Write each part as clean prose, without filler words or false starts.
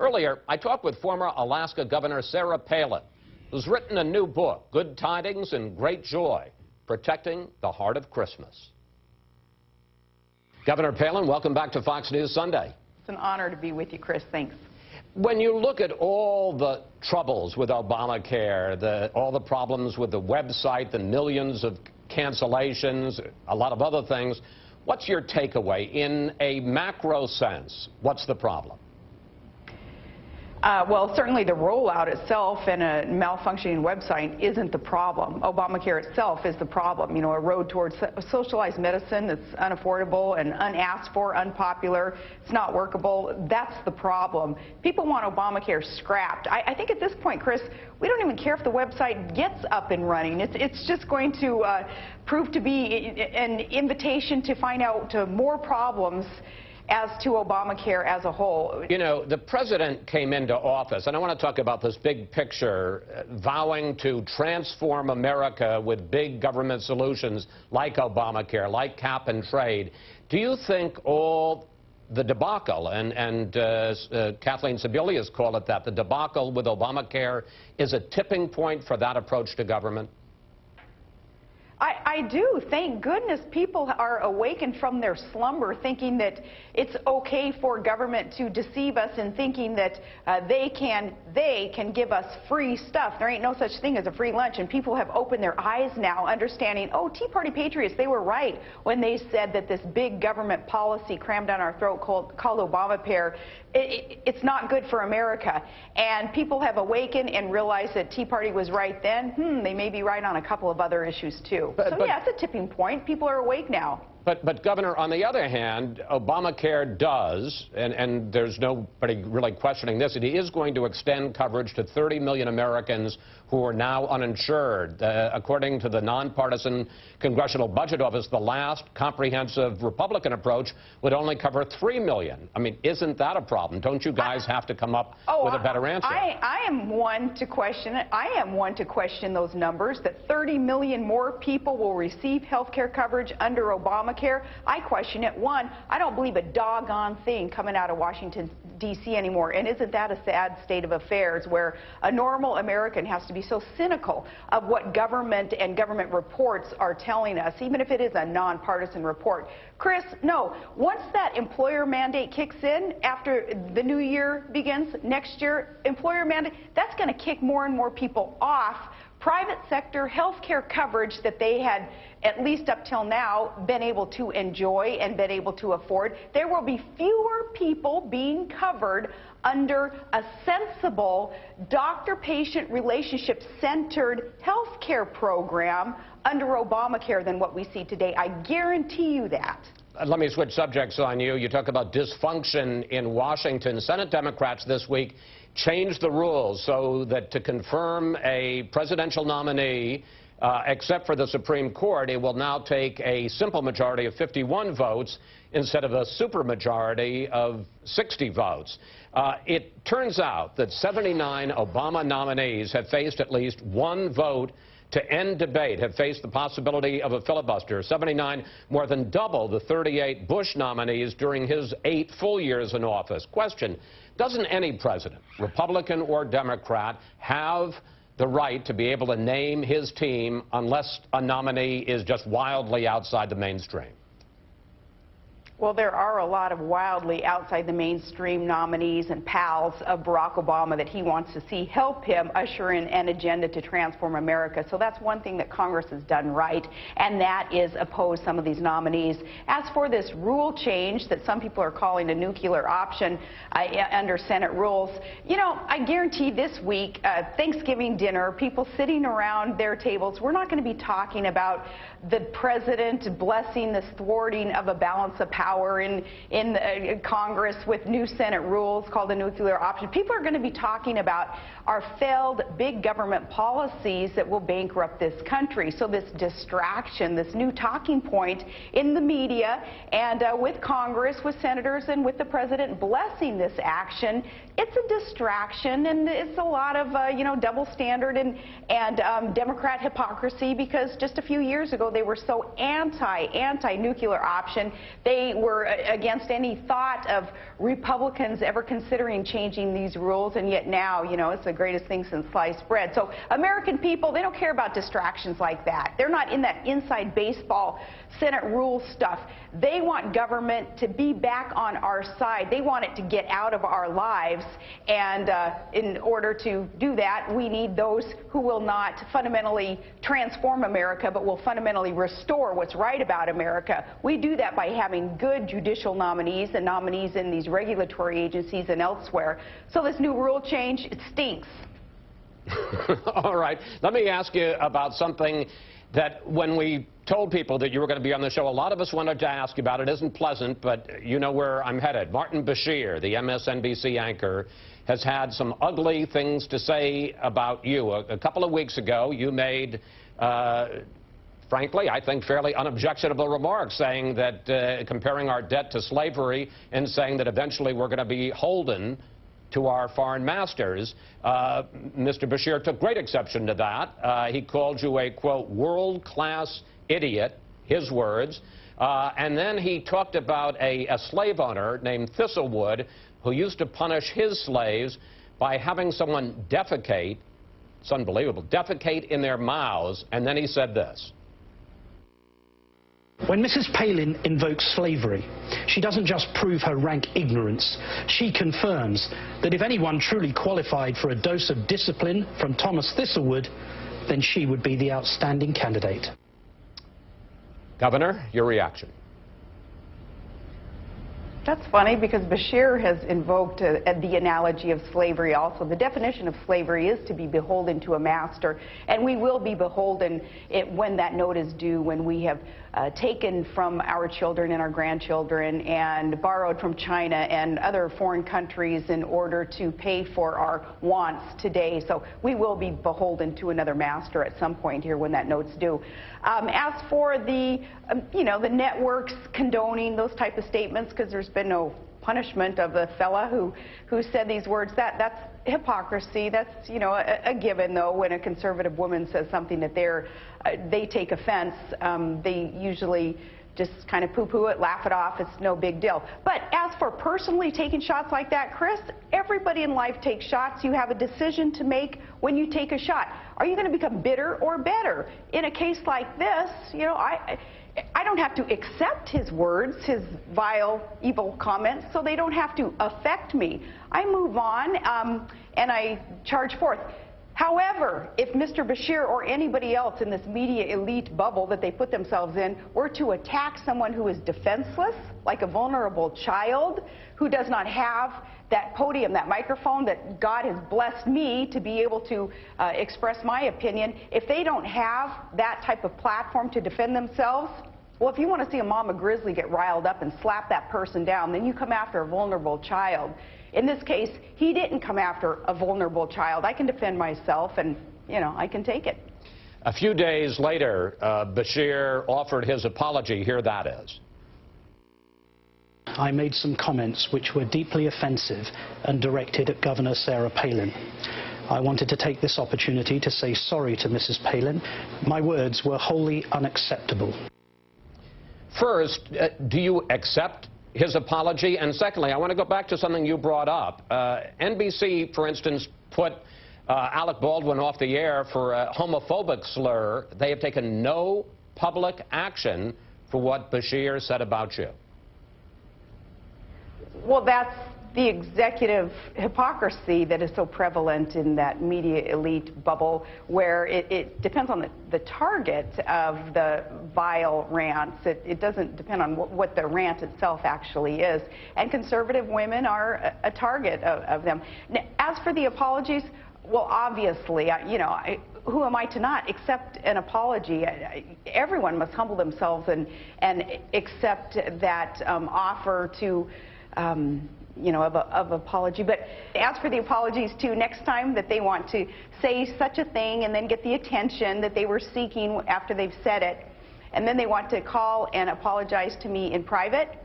Earlier, I talked with former Alaska Governor Sarah Palin, who's written a new book, Good Tidings and Great Joy, Protecting the Heart of Christmas. Governor Palin, welcome back to Fox News Sunday. It's an honor to be with you, Chris. Thanks. When you look at all the troubles with Obamacare, all the problems with the website, the millions of cancellations, a lot of other things, what's your takeaway? In a macro sense, what's the problem? Well, certainly the rollout itself and a malfunctioning website isn't the problem. Obamacare itself is the problem. You know, a road towards socialized medicine that's unaffordable and unasked for, unpopular, it's not workable. That's the problem. People want Obamacare scrapped. I think at this point, Chris, we don't even care if the website gets up and running. It's just going to prove to be an invitation to find out more problems as to Obamacare as a whole. You know, the president came into office, and I want to talk about this big picture, vowing to transform America with big government solutions like Obamacare, like cap and trade. Do you think all the debacle, and Kathleen Sebelius called it that, the debacle with Obamacare is a tipping point for that approach to government? I do. Thank goodness people are awakened from their slumber thinking that it's okay for government to deceive us and thinking that they can give us free stuff. There ain't no such thing as a free lunch, and people have opened their eyes now, understanding, oh, Tea Party patriots, they were right when they said that this big government policy crammed down our throat called Obamacare, it's not good for America. And people have awakened and realized that Tea Party was right then. They may be right on a couple of other issues, too. So, yeah, it's a tipping point. People are awake now. But Governor, on the other hand, Obamacare does, and there's nobody really questioning this, it is going to extend coverage to 30 million Americans who are now uninsured. According to the nonpartisan Congressional Budget Office, the last comprehensive Republican approach would only cover 3 million. I mean, isn't that a problem? Don't you guys have to come up with a better answer? I am one to question it. I am one to question those numbers, that 30 million more people will receive health care coverage under Obamacare. I question it. One, I don't believe a doggone thing coming out of Washington, D.C. anymore. And isn't that a sad state of affairs where a normal American has to be so cynical of what government and government reports are telling us, even if it is a nonpartisan report? Chris, no. Once that employer mandate kicks in after the new year begins next year, employer mandate, that's going to kick more and more people off private sector health care coverage that they had, at least up till now, been able to enjoy and been able to afford. There will be fewer people being covered under a sensible doctor-patient relationship-centered health care program under Obamacare than what we see today. I guarantee you that. Let me switch subjects on you. You talk about dysfunction in Washington. Senate Democrats this week changed the rules so that to confirm a presidential nominee, except for the Supreme Court, it will now take a simple majority of 51 votes instead of a supermajority of 60 votes. It turns out that 79 Obama nominees have faced at least one vote to end debate, have faced the possibility of a filibuster. 79, more than double the 38 Bush nominees during his 8 full years in office. Question, doesn't any president, Republican or Democrat, have the right to be able to name his team unless a nominee is just wildly outside the mainstream? Well, there are a lot of wildly outside the mainstream nominees and pals of Barack Obama that he wants to see help him usher in an agenda to transform America. So that's one thing that Congress has done right, and that is oppose some of these nominees. As for this rule change that some people are calling a nuclear option under Senate rules, you know, I guarantee this week, Thanksgiving dinner, people sitting around their tables, we're not going to be talking about the president blessing the thwarting of a balance of power in Congress with new Senate rules called the nuclear option. People are going to be talking about our failed big government policies that will bankrupt this country. So this distraction, this new talking point in the media and with Congress, with senators and with the president blessing this action, it's a distraction, and it's a lot of double standard and Democrat hypocrisy, because just a few years ago they were so anti-nuclear option. They were against any thought of Republicans ever considering changing these rules, and yet now, you know, it's the greatest thing since sliced bread. So American people, they don't care about distractions like that. They're not in that inside baseball Senate rule stuff. They want government to be back on our side. They want it to get out of our lives, and in order to do that, we need those who will not fundamentally transform America, but will fundamentally restore what's right about America. We do that by having good judicial nominees and nominees in these regulatory agencies and elsewhere. So this new rule change, it stinks. All right. Let me ask you about something that when we told people that you were going to be on the show, a lot of us wanted to ask you about. It isn't pleasant, but you know where I'm headed. Martin Bashir, the MSNBC anchor, has had some ugly things to say about you. A couple of weeks ago, you made, frankly, I think fairly unobjectionable remarks, saying that comparing our debt to slavery and saying that eventually we're going to be beholden to our foreign masters. Mr. Bashir took great exception to that. He called you a, quote, world-class idiot, his words. And then he talked about a slave owner named Thistlewood who used to punish his slaves by having someone defecate, it's unbelievable, defecate in their mouths. And then he said this. When Mrs. Palin invokes slavery, she doesn't just prove her rank ignorance. She confirms that if anyone truly qualified for a dose of discipline from Thomas Thistlewood, then she would be the outstanding candidate. Governor, your reaction. That's funny because Bashir has invoked the analogy of slavery also. The definition of slavery is to be beholden to a master, and we will be beholden when that note is due, when we have taken from our children and our grandchildren and borrowed from China and other foreign countries in order to pay for our wants today. So we will be beholden to another master at some point here when that note's due. As for the, the networks condoning those type of statements, because there's been no punishment of the fella who said these words, that's hypocrisy. That's, a given, though. When a conservative woman says something that they take offense, they usually just kind of poo-poo it, laugh it off. It's no big deal. But as for personally taking shots like that, Chris, everybody in life takes shots. You have a decision to make when you take a shot. Are you going to become bitter or better? In a case like this, I don't have to accept his words, his vile, evil comments, so they don't have to affect me. I move on, and I charge forth. However, if Mr. Bashir or anybody else in this media elite bubble that they put themselves in were to attack someone who is defenseless, like a vulnerable child who does not have that podium, that microphone that God has blessed me to be able to express my opinion, if they don't have that type of platform to defend themselves, well, if you want to see a mama grizzly get riled up and slap that person down, then you come after a vulnerable child. In this case, he didn't come after a vulnerable child. I can defend myself, and, I can take it. A few days later, Bashir offered his apology. Here that is. I made some comments which were deeply offensive and directed at Governor Sarah Palin. I wanted to take this opportunity to say sorry to Mrs. Palin. My words were wholly unacceptable. First, do you accept his apology? And secondly, I want to go back to something you brought up. NBC, for instance, put Alec Baldwin off the air for a homophobic slur. They have taken no public action for what Bashir said about you. Well, that's the executive hypocrisy that is so prevalent in that media elite bubble, where it depends on the target of the vile rants. It doesn't depend on what the rant itself actually is. And conservative women are a target of them. Now, as for the apologies, well, obviously, who am I to not accept an apology? Everyone must humble themselves and accept that offer to of apology. But as for the apologies, too, next time that they want to say such a thing and then get the attention that they were seeking after they've said it, and then they want to call and apologize to me in private,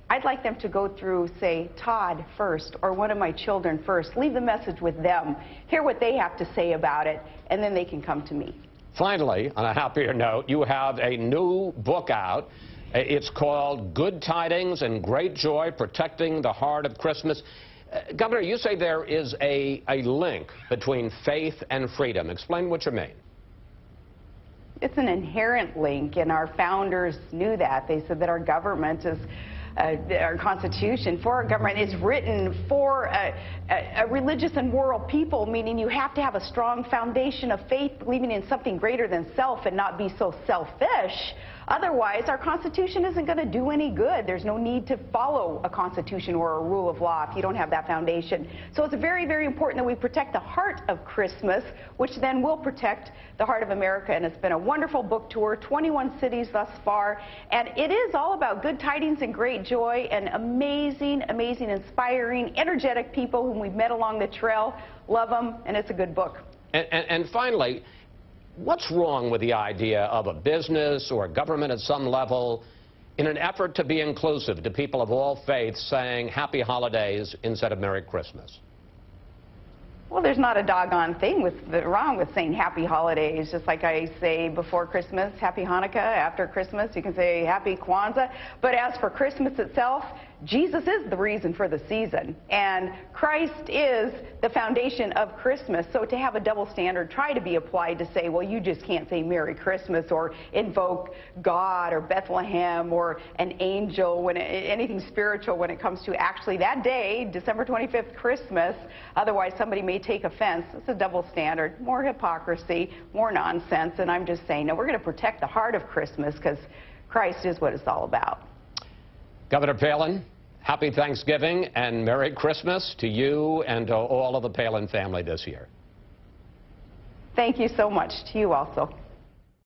I'd like them to go through, say, Todd first, or one of my children first. Leave the message with them. Hear what they have to say about it, and then they can come to me. Finally, on a happier note, you have a new book out. It's called Good Tidings and Great Joy, Protecting the Heart of Christmas. Governor, you say there is a link between faith and freedom. Explain what you mean. It's an inherent link, and our founders knew that. They said that our government is, our Constitution for our government is written for a religious and moral people, meaning you have to have a strong foundation of faith, believing in something greater than self and not be so selfish. Otherwise, our Constitution isn't going to do any good. There's no need to follow a Constitution or a rule of law if you don't have that foundation. So it's very, very important that we protect the heart of Christmas, which then will protect the heart of America. And it's been a wonderful book tour, 21 cities thus far. And it is all about good tidings and great joy and amazing, amazing, inspiring, energetic people whom we've met along the trail. Love them, and it's a good book. And finally, what's wrong with the idea of a business or a government at some level, in an effort to be inclusive to people of all faiths, saying Happy Holidays instead of Merry Christmas? Well, there's not a doggone thing wrong with saying Happy Holidays. Just like I say before Christmas, Happy Hanukkah. After Christmas, you can say Happy Kwanzaa. But as for Christmas itself, Jesus is the reason for the season, and Christ is the foundation of Christmas. So to have a double standard try to be applied to say, well, you just can't say Merry Christmas or invoke God or Bethlehem or an angel, anything spiritual when it comes to actually that day, December 25th, Christmas. Otherwise, somebody may take offense. It's a double standard, more hypocrisy, more nonsense. And I'm just saying, no, we're going to protect the heart of Christmas because Christ is what it's all about. Governor Palin, happy Thanksgiving and Merry Christmas to you and to all of the Palin family this year. Thank you so much. To you also.